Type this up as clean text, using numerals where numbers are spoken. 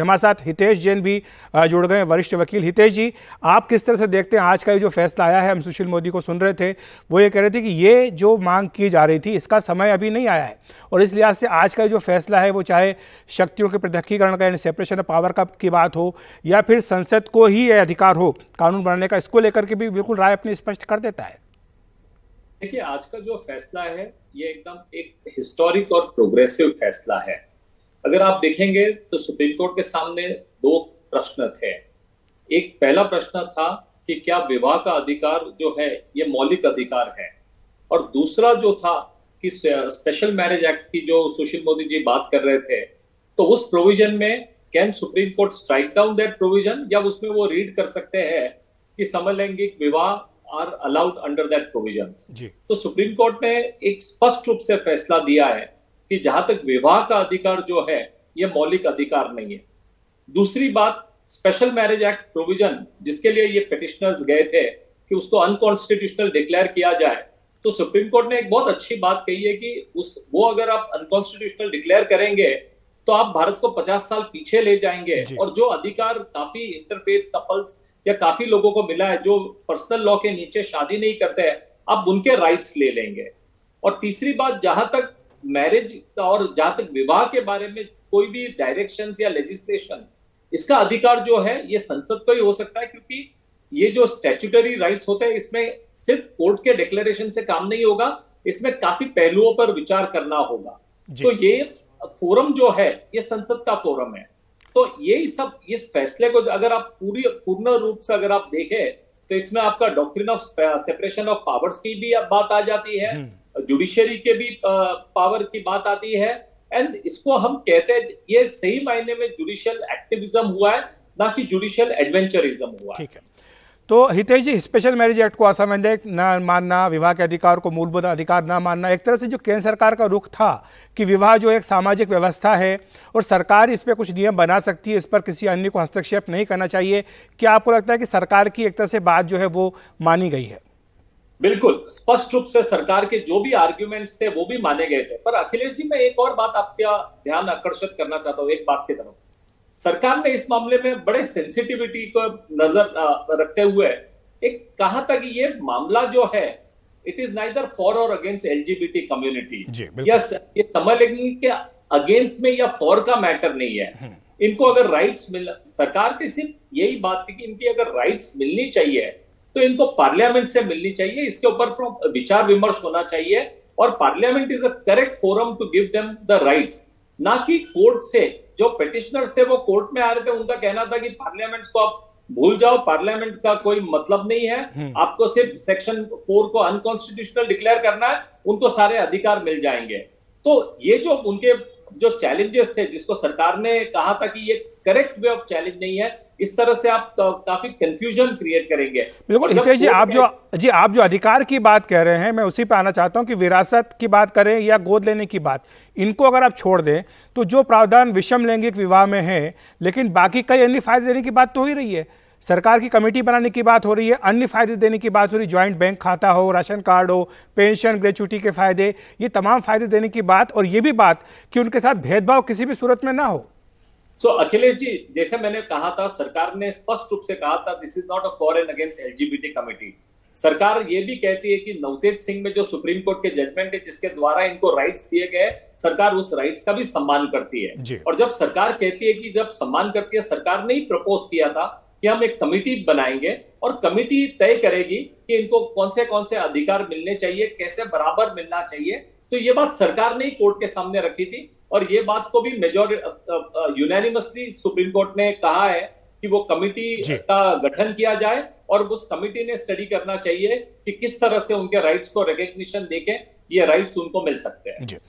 हमारे साथ हितेश जैन भी जुड़ गए, वरिष्ठ वकील। हितेश जी, आप किस तरह से देखते हैं आज का ये जो फैसला आया है? हम सुशील मोदी को सुन रहे थे, वो ये कह रहे थे कि ये जो मांग की जा रही थी इसका समय अभी नहीं आया है, और इस लिहाज से आज का जो फैसला है वो चाहे शक्तियों के पृथक्कीकरण का यानी सेपरेशन ऑफ पावर का की बात हो या फिर संसद को ही ये अधिकार हो कानून बनाने का, इसको लेकर के भी बिल्कुल राय अपनी स्पष्ट कर देता है। देखिए, आज का जो फैसला है ये एकदम एक हिस्टोरिक और प्रोग्रेसिव फैसला है। अगर आप देखेंगे तो सुप्रीम कोर्ट के सामने दो प्रश्न थे। एक पहला प्रश्न था कि क्या विवाह का अधिकार जो है ये मौलिक अधिकार है, और दूसरा जो था कि स्पेशल मैरिज एक्ट की जो सुशील मोदी जी बात कर रहे थे, तो उस प्रोविजन में can supreme court strike down that provision, या उसमें वो रीड कर सकते हैं कि समलैंगिक विवाह are allowed under that provisions. तो सुप्रीम कोर्ट ने एक स्पष्ट रूप से फैसला दिया है कि जहां तक विवाह का अधिकार जो है ये मौलिक अधिकार नहीं है। दूसरी बात, स्पेशल मैरिज एक्ट प्रोविजन जिसके लिए ये पिटिशनर्स गए थे कि उसको अनकॉन्स्टिट्यूशनल डिक्लेयर किया जाए, तो सुप्रीम कोर्ट ने एक बहुत अच्छी बात कही है कि वो अगर आप अनकॉन्स्टिट्यूशनल डिक्लेयर करेंगे तो आप भारत को 50 साल पीछे ले जाएंगे, और जो अधिकार काफी इंटरफेथ कपल्स या काफी लोगों को मिला है जो पर्सनल लॉ के नीचे शादी नहीं करते हैं, आप उनके राइट्स ले लेंगे। और तीसरी बात, जहां तक मैरिज और जहां तक विवाह के बारे में कोई भी डायरेक्शंस या लेजिस्लेशन, इसका अधिकार जो है ये संसद को ही हो सकता है, क्योंकि ये जो स्टैट्यूटरी राइट्स होते हैं इसमें सिर्फ कोर्ट के डिक्लेरेशन से काम नहीं होगा, इसमें काफी पहलुओं पर विचार करना होगा। तो ये फोरम जो है ये संसद का फोरम है। तो यही सब इस फैसले को अगर आप पूर्ण रूप से अगर आप देखें तो इसमें आपका doctrine of separation of powers की भी बात आ जाती है, जुडिशरी के भी पावर की बात आती है, एंड इसको हम कहते हैं ये सही मायने में जुडिशियल एक्टिविज्म हुआ है, ना कि जुडिशियल एडवेंचरिज्म हुआ है। ठीक है, तो हितेश जी, स्पेशल मैरिज एक्ट को असंवैधानिक न मानना, विवाह के अधिकार को मूलभूत अधिकार न मानना, एक तरह से जो केंद्र सरकार का रुख था कि विवाह जो एक सामाजिक व्यवस्था है और सरकार इस पर कुछ नियम बना सकती है, इस पर किसी अन्य को हस्तक्षेप नहीं करना चाहिए, क्या आपको लगता है कि सरकार की एक तरह से बात जो है वो मानी गई है? बिल्कुल, स्पष्ट रूप से सरकार के जो भी आर्ग्यूमेंट्स थे वो भी माने गए थे। पर अखिलेश जी, मैं एक और बात आपका ध्यान आकर्षित करना चाहता हूं एक बात की तरफ। सरकार ने इस मामले में बड़े सेंसिटिविटी को नजर रखते हुए एक कहा था कि ये मामला जो है इट इज नाइदर फॉर और अगेंस्ट एलजीबीटी कम्युनिटी, या ये समलैंगिक के अगेंस्ट में या फॉर का मैटर नहीं है। इनको अगर राइट्स मिल, सरकार की सिर्फ यही बात थी कि इनकी अगर राइट्स मिलनी चाहिए तो इनको पार्लियामेंट से मिलनी चाहिए, इसके ऊपर विचार विमर्श होना चाहिए, और parliament is a correct forum to give them the rights, ना कि कोर्ट से। जो पिटिशनर्स थे वो कोर्ट में आ रहे थे, उनका कहना था कि पार्लियामेंट को आप भूल जाओ, पार्लियामेंट का कोई मतलब नहीं है, आपको सिर्फ सेक्शन 4 को अनकॉन्स्टिट्यूशनल डिक्लेयर करना है, उनको सारे अधिकार मिल जाएंगे। तो ये जो उनके जो चैलेंजेस थे, जिसको सरकार ने कहा था कि ये करेक्ट वे ऑफ चैलेंज नहीं है, इस तरह से आप काफी कंफ्यूजन क्रिएट करेंगे। बिल्कुल हितेश जी, आप जो अधिकार की बात कह रहे हैं, मैं उसी पे आना चाहता हूं कि विरासत की बात करें या गोद लेने की बात, इनको अगर आप छोड़ दें तो जो प्रावधान विषम लैंगिक विवाह में है, लेकिन बाकी कई अन्य फायदे देने की बात तो हो ही रही है। सरकार की कमेटी बनाने की बात हो रही है, अन्य फायदे देने की बात हो रही है, ज्वाइंट बैंक खाता हो, राशन कार्ड हो, पेंशन, ग्रेच्युटी के फायदे, ये तमाम फायदे देने की बात, और ये भी बात कि उनके साथ भेदभाव किसी भी सूरत में ना हो। अखिलेश जी, जैसे मैंने कहा था, सरकार ने स्पष्ट रूप से कहा था this is not a for and against LGBT committee. सरकार ये भी कहती है कि नवतेज सिंह में जो सुप्रीम कोर्ट के जजमेंट है जिसके द्वारा इनको राइट्स दिए गए, सरकार उस राइट्स का भी सम्मान करती है। और जब सरकार कहती है कि जब सम्मान करती है, सरकार ने ही प्रपोज किया था कि हम एक कमिटी बनाएंगे और कमिटी तय करेगी कि इनको कौन से अधिकार मिलने चाहिए, कैसे बराबर मिलना चाहिए। तो ये बात सरकार ने ही कोर्ट के सामने रखी थी, और ये बात को भी मेजॉरिटी यूनानिमसली सुप्रीम कोर्ट ने कहा है कि वो कमिटी का गठन किया जाए, और उस कमिटी ने स्टडी करना चाहिए कि किस तरह से उनके राइट्स को रिकॉग्निशन देके ये राइट्स उनको मिल सकते हैं।